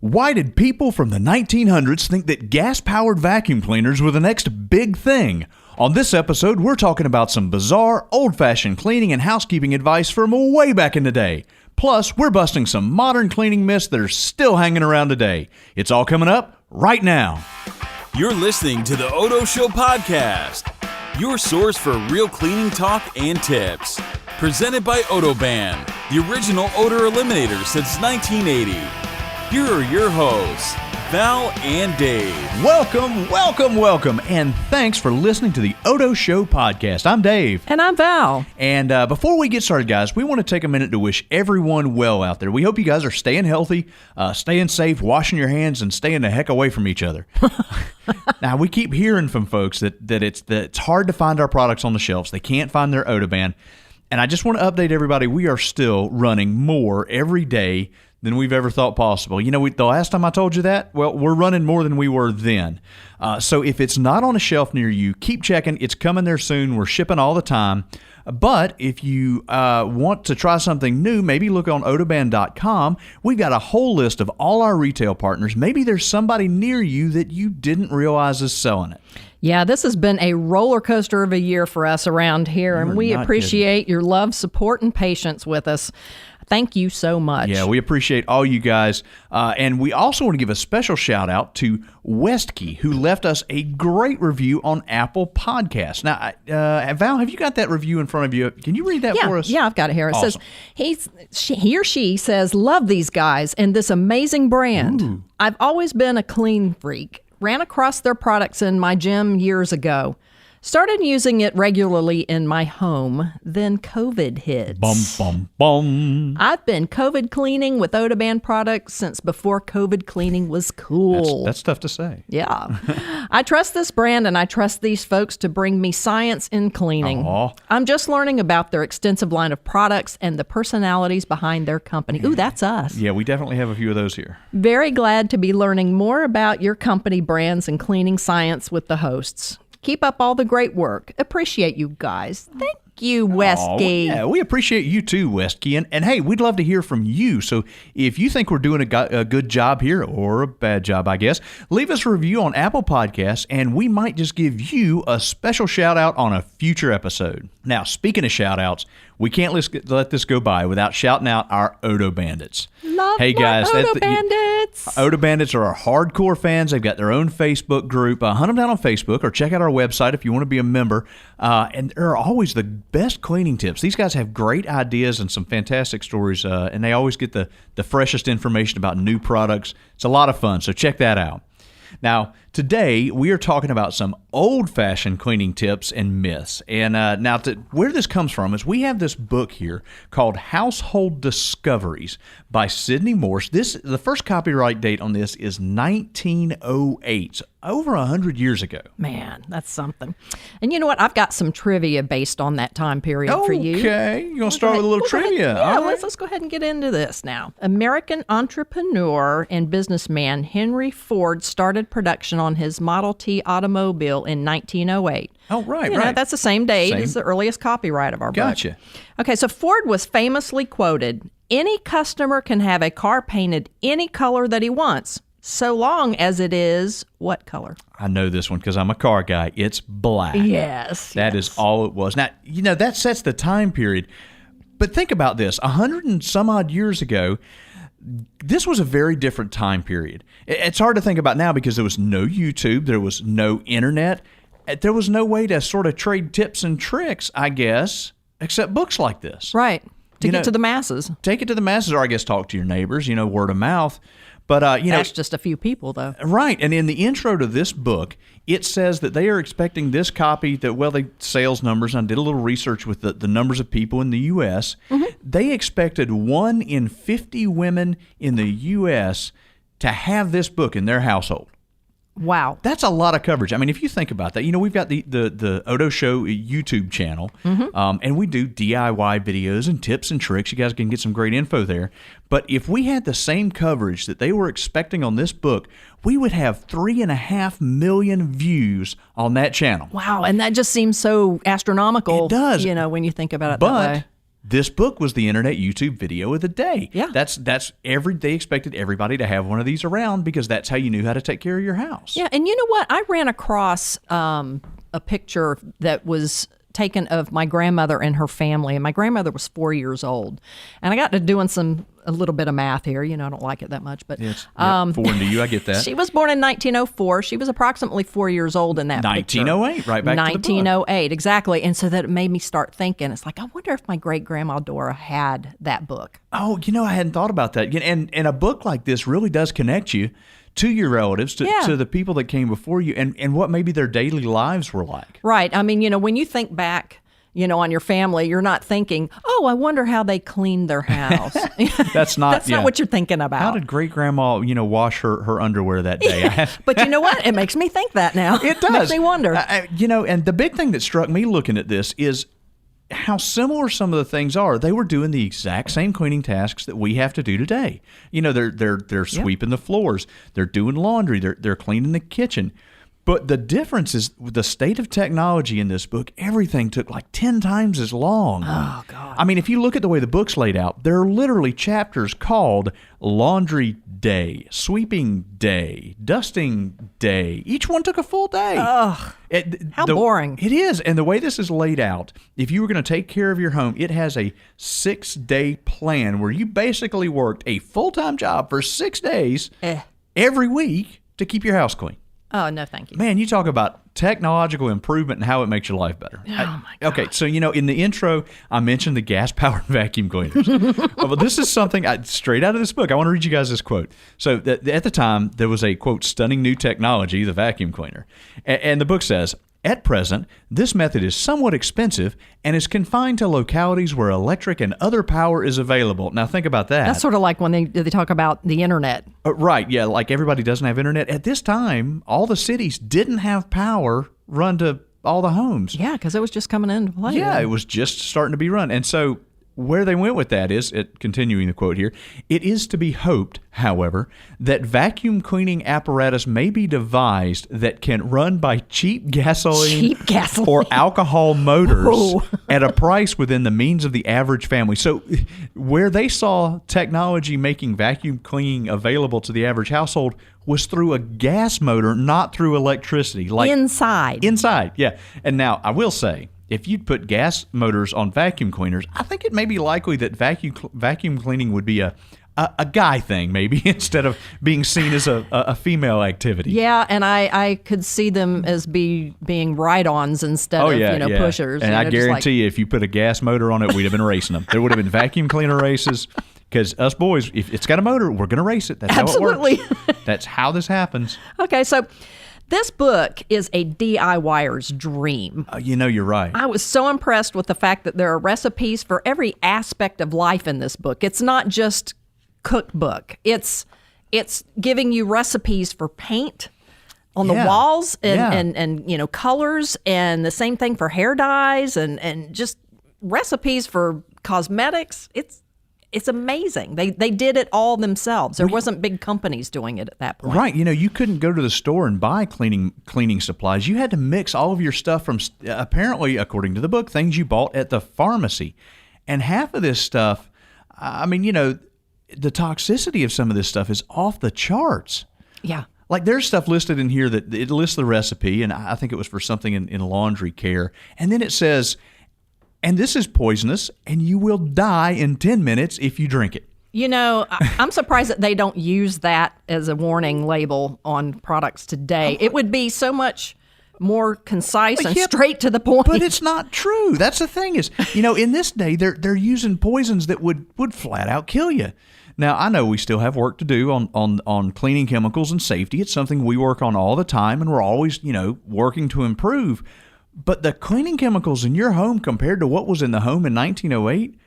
Why did people from the 1900s think that gas-powered vacuum cleaners were the next big thing? On this episode, we're talking about some bizarre, old-fashioned cleaning and housekeeping advice from way back in the day. Plus, we're busting some modern cleaning myths that are still hanging around today. It's all coming up right now. You're listening to the Odo Show podcast, your source for real cleaning talk and tips. Presented by Odoban, the original odor eliminator since 1980. Here are your hosts, Val and Dave. Welcome, and thanks for listening to the Odo Show podcast. I'm Dave. And I'm Val. And before we get started, guys, we want to take a minute to wish everyone well out there. We hope you guys are staying healthy, staying safe, washing your hands, and staying the heck away from each other. Now, we keep hearing from folks that it's hard to find our products on the shelves. They can't find their Odoban. And I just want to update everybody, we are still running more every day than we've ever thought possible. You know, the last time I told you that, well, we're running more than we were then. So if it's not on a shelf near you, keep checking. It's coming there soon. We're shipping all the time. But if you want to try something new, maybe look on Odoban.com. We've got a whole list of all our retail partners. Maybe there's somebody near you that you didn't realize is selling it. Yeah, this has been a roller coaster of a year for us around here, and we appreciate your love, support, and patience with us. Thank you so much. Yeah, we appreciate all you guys. And we also want to give a special shout out to Westkey, who left us a great review on Apple Podcasts. Now, Val, have you got that review in front of you? Can you read that for us? Yeah, I've got it here. It awesome. says, he or she says, love these guys and this amazing brand. Ooh. I've always been a clean freak. Ran across their products in my gym years ago. Started using it regularly in my home, then COVID hits. Bum, bum, bum. I've been COVID cleaning with Odoban products since before COVID cleaning was cool. That's tough to say. Yeah. I trust this brand and I trust these folks to bring me science in cleaning. Aww. I'm just learning about their extensive line of products and the personalities behind their company. Ooh, that's us. Yeah, we definitely have a few of those here. Very glad to be learning more about your company brands and cleaning science with the hosts. Keep up all the great work. Appreciate you guys. Thank you, Westkey. Yeah, we appreciate you too, Westkey. And hey, we'd love to hear from you. So if you think we're doing a good job here, or a bad job, I guess, leave us a review on Apple Podcasts, and we might just give you a special shout out on a future episode. Now, speaking of shout outs, we can't let this go by without shouting out our Odo Bandits. Hey guys, Odo Bandits. Odo Bandits are our hardcore fans. They've got their own Facebook group. Hunt them down on Facebook or check out our website if you want to be a member. And they're always the best cleaning tips. These guys have great ideas and some fantastic stories, and they always get the freshest information about new products. It's a lot of fun, so check that out. Now, today we are talking about some old-fashioned cleaning tips and myths. And where this comes from is we have this book here called Household Discoveries by Sidney Morse. The first copyright date on this is 1908, so over 100 years ago. Man, that's something. And you know what? I've got some trivia based on that time period for you. Okay, you're going to start with a little trivia. Yeah, all right. let's go ahead and get into this now. American entrepreneur and businessman Henry Ford started production on his Model T automobile in 1908. Oh, right. That's the same date as the earliest copyright of our book. Gotcha. Okay, so Ford was famously quoted, "Any customer can have a car painted any color that he wants, so long as it is," what color? I know this one because I'm a car guy. It's black. Yes. That is all it was. Now, that sets the time period. But think about this. 100 and some odd years ago, this was a very different time period. It's hard to think about now because there was no YouTube. There was no internet. There was no way to sort of trade tips and tricks, I guess, except books like this. Right. To get to the masses. Take it to the masses, or I guess talk to your neighbors, word of mouth. But, that's just a few people, though. Right. And in the intro to this book, it says that they are expecting this copy the sales numbers, and I did a little research with the numbers of people in the U.S. Mm-hmm. They expected 1 in 50 women in the U.S. to have this book in their household. Wow. That's a lot of coverage. I mean, if you think about that, we've got the Odo Show YouTube channel, and we do DIY videos and tips and tricks. You guys can get some great info there. But if we had the same coverage that they were expecting on this book, we would have 3.5 million views on that channel. Wow, and that just seems so astronomical. It does. When you think about it that way. This book was the internet YouTube video of the day. Yeah. They expected everybody to have one of these around because that's how you knew how to take care of your house. Yeah, and you know what? I ran across a picture that was taken of my grandmother and her family, and my grandmother was 4 years old. And I got to doing a little bit of math here. I don't like it that much, but foreign to you, I get that. She was born in 1904. She was approximately 4 years old in that 1908, picture. right back to the book. 1908, exactly. And so that made me start thinking, it's like, I wonder if my great-grandma Dora had that book. Oh, I hadn't thought about that. And a book like this really does connect you to your relatives, to the people that came before you, and what maybe their daily lives were like. Right. I mean, when you think back, on your family, you're not thinking, oh, I wonder how they cleaned their house. That's not what you're thinking about. How did great-grandma, wash her underwear that day? But you know what? It makes me think that now. It does. It makes me wonder. And the big thing that struck me looking at this is how similar some of the things are. They were doing the exact same cleaning tasks that we have to do today. They're sweeping the floors, they're doing laundry, they're cleaning the kitchen. But the difference is the state of technology in this book, everything took like 10 times as long. Oh, God. I mean, if you look at the way the book's laid out, there are literally chapters called Laundry Day, Sweeping Day, Dusting Day. Each one took a full day. Ugh. How boring. It is. And the way this is laid out, if you were going to take care of your home, it has a 6-day plan where you basically worked a full-time job for 6 days every week to keep your house clean. Oh, no, thank you. Man, you talk about technological improvement and how it makes your life better. Oh, my God. Okay, so, in the intro, I mentioned the gas-powered vacuum cleaners. Well, this is something straight out of this book. I want to read you guys this quote. So, at the time, there was a, quote, stunning new technology, the vacuum cleaner. And the book says, at present, this method is somewhat expensive and is confined to localities where electric and other power is available. Now, think about that. That's sort of like when they talk about the internet. Right, yeah, like everybody doesn't have internet. At this time, all the cities didn't have power run to all the homes. Yeah, because it was just coming into play. Yeah, it was just starting to be run. And so where they went with that is, continuing the quote here, it is to be hoped, however, that vacuum cleaning apparatus may be devised that can run by cheap gasoline or alcohol motors at a price within the means of the average family. So where they saw technology making vacuum cleaning available to the average household was through a gas motor, not through electricity. Like Inside, yeah. And now, I will say, if you'd put gas motors on vacuum cleaners, I think it may be likely that vacuum cleaning would be a guy thing, maybe, instead of being seen as a female activity. Yeah, and I could see them as being ride-ons instead of pushers. And I guarantee you, if you put a gas motor on it, we'd have been racing them. There would have been vacuum cleaner races. Because us boys, if it's got a motor, we're going to race it. That's Absolutely. how it works. That's how this happens. Okay, so this book is a DIYer's dream. You're right. I was so impressed with the fact that there are recipes for every aspect of life in this book. It's not just cookbook. It's giving you recipes for paint on the walls and colors, and the same thing for hair dyes and just recipes for cosmetics. It's amazing. They did it all themselves. There wasn't big companies doing it at that point. Right. You couldn't go to the store and buy cleaning supplies. You had to mix all of your stuff from, apparently, according to the book, things you bought at the pharmacy. And half of this stuff, the toxicity of some of this stuff is off the charts. Yeah. Like, there's stuff listed in here that it lists the recipe, and I think it was for something in laundry care. And then it says, and this is poisonous, and you will die in 10 minutes if you drink it. I'm surprised that they don't use that as a warning label on products today. It would be so much more concise and straight to the point. But it's not true. That's the thing is, in this day, they're using poisons that would flat out kill you. Now, I know we still have work to do on cleaning chemicals and safety. It's something we work on all the time, and we're always, working to improve. But the cleaning chemicals in your home compared to what was in the home in 1908,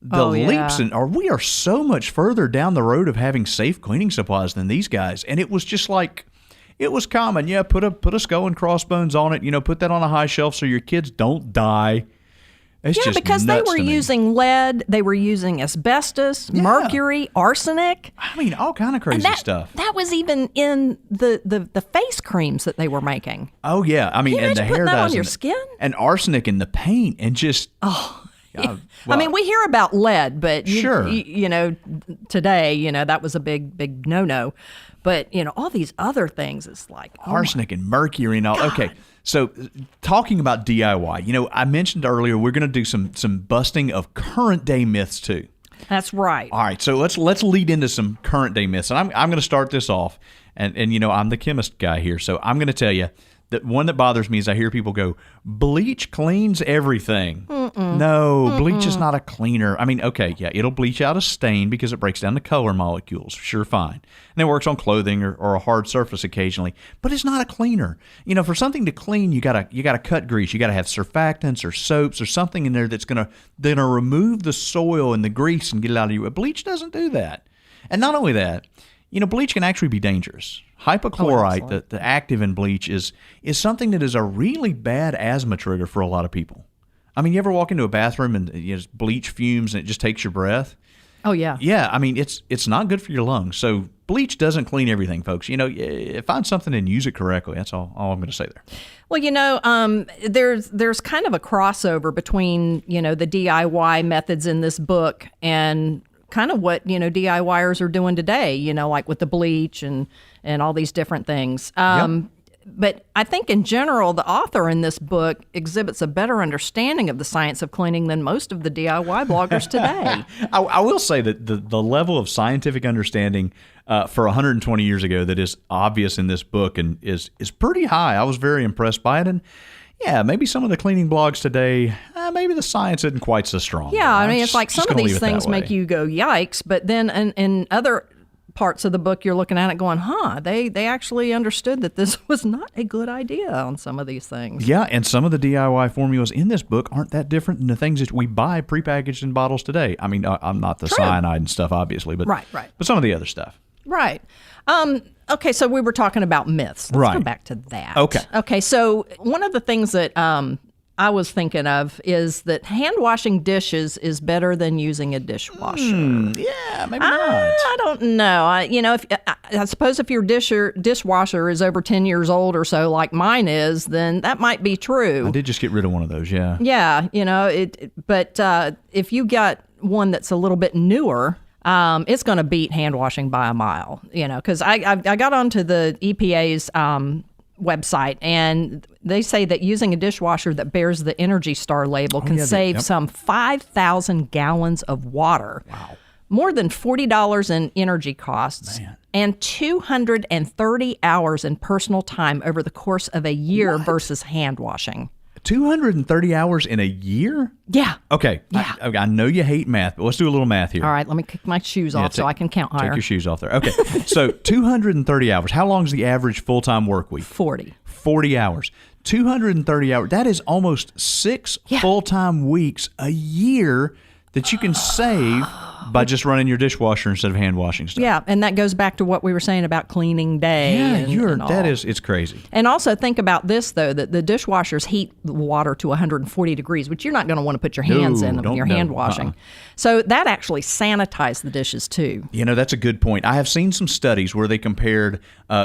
leaps we are so much further down the road of having safe cleaning supplies than these guys. And it was just like, it was common. Yeah, put a skull and crossbones on it. Put that on a high shelf so your kids don't die. It's just because they nuts were to me. using lead, they were using asbestos, mercury, arsenic. All kind of crazy stuff. That was even in the face creams that they were making. Oh yeah, Can you and the imagine hair putting that dyes on your skin? and arsenic in the paint, and just I mean, we hear about lead, but Sure. today, that was a big no-no. But all these other things, it's like arsenic and mercury and all. God. Okay, so talking about DIY, I mentioned earlier we're going to do some busting of current day myths too. That's right. All right, so let's lead into some current day myths, and I'm going to start this off, and I'm the chemist guy here, so I'm going to tell you. The one that bothers me is I hear people go, bleach cleans everything. No, bleach is not a cleaner. I mean, okay, yeah, it'll bleach out a stain because it breaks down the color molecules. Sure, fine. And it works on clothing or a hard surface occasionally, but it's not a cleaner. For something to clean, you gotta cut grease. You gotta have surfactants or soaps or something in there that's gonna remove the soil and the grease and get it out of you. Bleach doesn't do that. And not only that, bleach can actually be dangerous. Hypochlorite, the active in bleach, is something that is a really bad asthma trigger for a lot of people. I mean, you ever walk into a bathroom and bleach fumes and it just takes your breath? Oh, yeah. Yeah, I mean, it's not good for your lungs. So bleach doesn't clean everything, folks. Find something and use it correctly. That's all I'm going to say there. Well, there's kind of a crossover between, the DIY methods in this book and kind of what, DIYers are doing today, like with the bleach and all these different things. But I think in general, the author in this book exhibits a better understanding of the science of cleaning than most of the DIY bloggers today. I will say that the level of scientific understanding for 120 years ago that is obvious in this book and is pretty high. I was very impressed by it. And yeah, maybe some of the cleaning blogs today, maybe the science isn't quite so strong. Yeah, I mean, it's like some of these things make you go, yikes. But then in other parts of the book, you're looking at it going, they actually understood that this was not a good idea on some of these things. Yeah, and some of the DIY formulas in this book aren't that different than the things that we buy prepackaged in bottles today. I mean, I'm not the cyanide and stuff, obviously, but right. But some of the other stuff. Right. Okay, so we were talking about myths. Let's go back to that. Okay, so one of the things that I was thinking of is that hand washing dishes is better than using a dishwasher. Yeah, maybe not. I don't know. I suppose if your dishwasher is over 10 years old or so, like mine is, then that might be true. I did just get rid of one of those, yeah. Yeah, but if you got one that's a little bit newer, it's going to beat hand washing by a mile, because I got onto the EPA's website, and they say that using a dishwasher that bears the Energy Star label can save some 5,000 gallons of water. Wow. More than $40 in energy costs. Man. And 230 hours in personal time over the course of a year versus hand washing. 230 hours in a year? Yeah. Okay. Yeah. I know you hate math, but let's do a little math here. All right, let me kick my shoes off so I can count higher. Take your shoes off there. Okay. So 230 hours. How long is the average full-time work week? 40 hours. 230 hours. That is almost 6 full-time weeks a year that you can save by just running your dishwasher instead of hand washing stuff. Yeah, and that goes back to what we were saying about cleaning day. Yeah, it's crazy. And also think about this, though, that the dishwashers heat the water to 140 degrees, which you're not going to want to put your hands in when you're hand washing. So that actually sanitized the dishes, too. That's a good point. I have seen some studies where they compared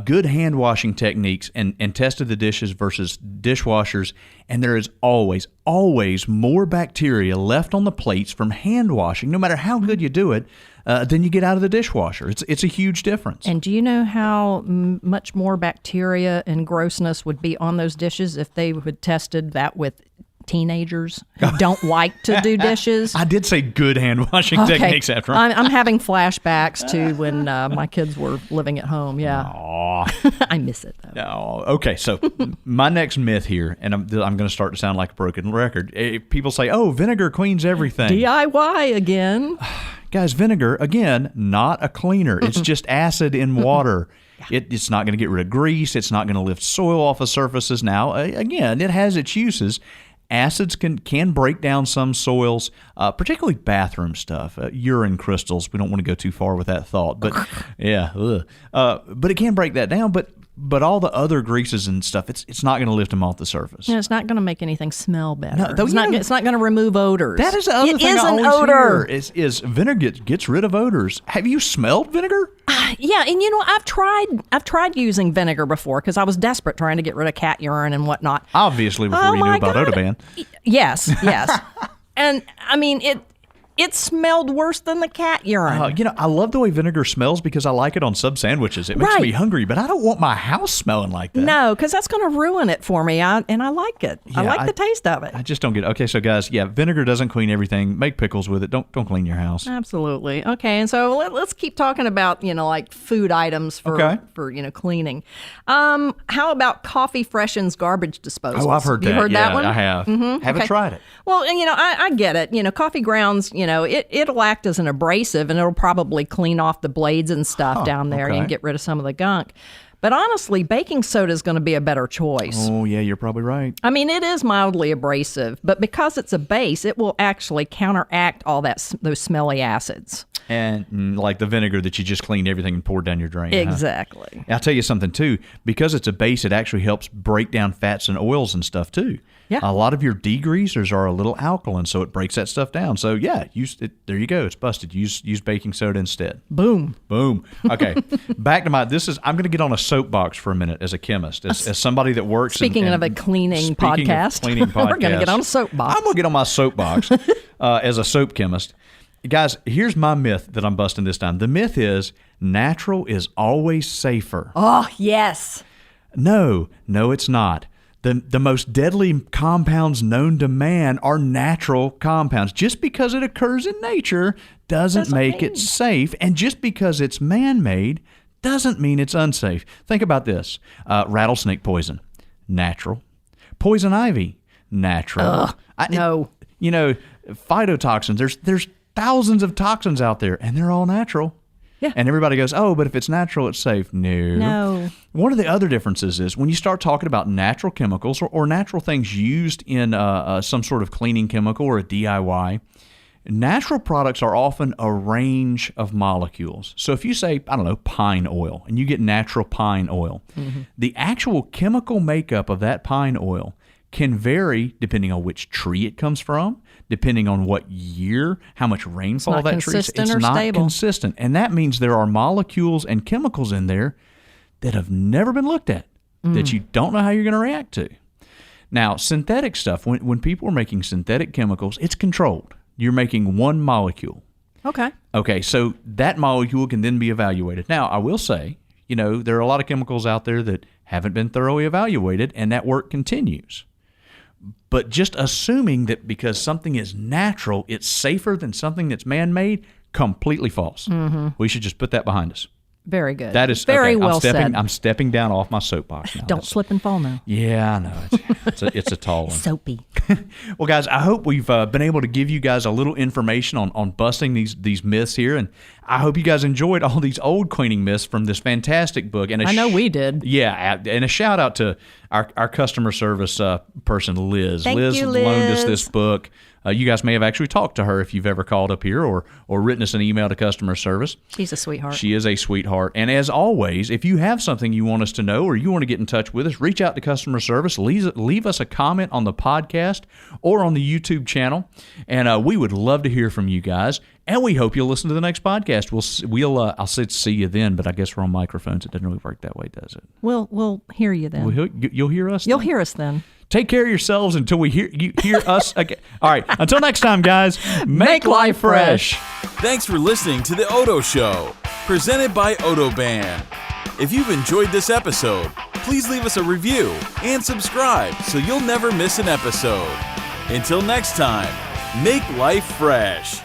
good hand washing techniques and tested the dishes versus dishwashers, and there is always more bacteria left on the plates from hand washing, no matter how good you do it, than you get out of the dishwasher. It's a huge difference. And do you know how much more bacteria and grossness would be on those dishes if they had tested that with teenagers who don't like to do dishes? I did say good hand washing techniques after all. I'm having flashbacks to when my kids were living at home. Yeah. I miss it, though. No. Okay, so my next myth here, and I'm going to start to sound like a broken record. People say, vinegar cleans everything. DIY again. Guys, vinegar, again, not a cleaner. It's just acid in water. It's not going to get rid of grease. It's not going to lift soil off of surfaces. Now, again, it has its uses. Acids can break down some soils, particularly bathroom stuff, urine crystals. We don't want to go too far with that thought, but but it can break that down. But all the other greases and stuff, it's not going to lift them off the surface. And it's not going to make anything smell better. No, it's not going to remove odors. That is the other thing I always hear is vinegar gets rid of odors. Have you smelled vinegar? Yeah, and I've tried using vinegar before because I was desperate trying to get rid of cat urine and whatnot. Obviously, before you knew about Odoban. Yes. And I mean, it smelled worse than the cat urine. I love the way vinegar smells because I like it on sub sandwiches. It makes me hungry, but I don't want my house smelling like that. No, because that's going to ruin it for me. And I like it. I like the taste of it. I just don't get it. Okay, so guys, vinegar doesn't clean everything. Make pickles with it. Don't clean your house. Absolutely. Okay, and so let's keep talking about like food items for cleaning. How about Coffee Freshen's garbage disposal? Oh, I've heard that. You heard that one? I have. Haven't tried it. Well, and I get it. Coffee grounds. It'll act as an abrasive, and it'll probably clean off the blades and stuff down there and get rid of some of the gunk. But honestly, baking soda is going to be a better choice. Oh, yeah, you're probably right. I mean, it is mildly abrasive, but because it's a base, it will actually counteract all those smelly acids. And like the vinegar that you just cleaned everything and poured down your drain. Exactly. Huh? I'll tell you something, too. Because it's a base, it actually helps break down fats and oils and stuff, too. Yeah. A lot of your degreasers are a little alkaline, so it breaks that stuff down. So, use it. There you go. It's busted. Use baking soda instead. Boom. Okay. Back to I'm going to get on a soapbox for a minute as a chemist, as somebody that works. Speaking of a cleaning podcast, we're going to get on a soapbox. I'm going to get on my soapbox as a soap chemist. Guys, here's my myth that I'm busting this time. The myth is natural is always safer. Oh, yes. No, it's not. The most deadly compounds known to man are natural compounds. Just because it occurs in nature doesn't make it safe. And just because it's man-made doesn't mean it's unsafe. Think about this. Rattlesnake poison, natural. Poison ivy, natural. No. Phytotoxins, there's thousands of toxins out there, and they're all natural. Yeah. And everybody goes, oh, but if it's natural, it's safe. No. One of the other differences is when you start talking about natural chemicals or natural things used in some sort of cleaning chemical or a DIY, natural products are often a range of molecules. So if you say, I don't know, pine oil, and you get natural pine oil, the actual chemical makeup of that pine oil can vary depending on which tree it comes from, depending on what year, how much rainfall that tree is. It's not consistent. And that means there are molecules and chemicals in there that have never been looked at, that you don't know how you're going to react to. Now, synthetic stuff, when people are making synthetic chemicals, it's controlled. You're making one molecule. Okay, so that molecule can then be evaluated. Now, I will say, there are a lot of chemicals out there that haven't been thoroughly evaluated, and that work continues. But just assuming that because something is natural, it's safer than something that's man-made, completely false. We should just put that behind us. Very good. That is very well said. I'm stepping down off my soapbox now. Don't slip and fall now. Yeah, I know. It's a tall one. Soapy. Well, guys, I hope we've been able to give you guys a little information on busting these myths here, and I hope you guys enjoyed all these old cleaning myths from this fantastic book. And I know we did. Yeah, and a shout out to our customer service person, Liz. Thank you, Liz. Loaned us this book. You guys may have actually talked to her if you've ever called up here or written us an email to customer service. She's a sweetheart. She is a sweetheart. And as always, if you have something you want us to know or you want to get in touch with us, reach out to customer service. Leave us a comment on the podcast or on the YouTube channel. And we would love to hear from you guys. And we hope you'll listen to the next podcast. I'll say see you then, but I guess we're on microphones. It doesn't really work that way, does it? We'll hear you then. You'll hear us? You'll hear us then. Take care of yourselves until we hear us again. All right. Until next time, guys, make life fresh. Thanks for listening to The Odo Show, presented by Odoban. If you've enjoyed this episode, please leave us a review and subscribe so you'll never miss an episode. Until next time, make life fresh.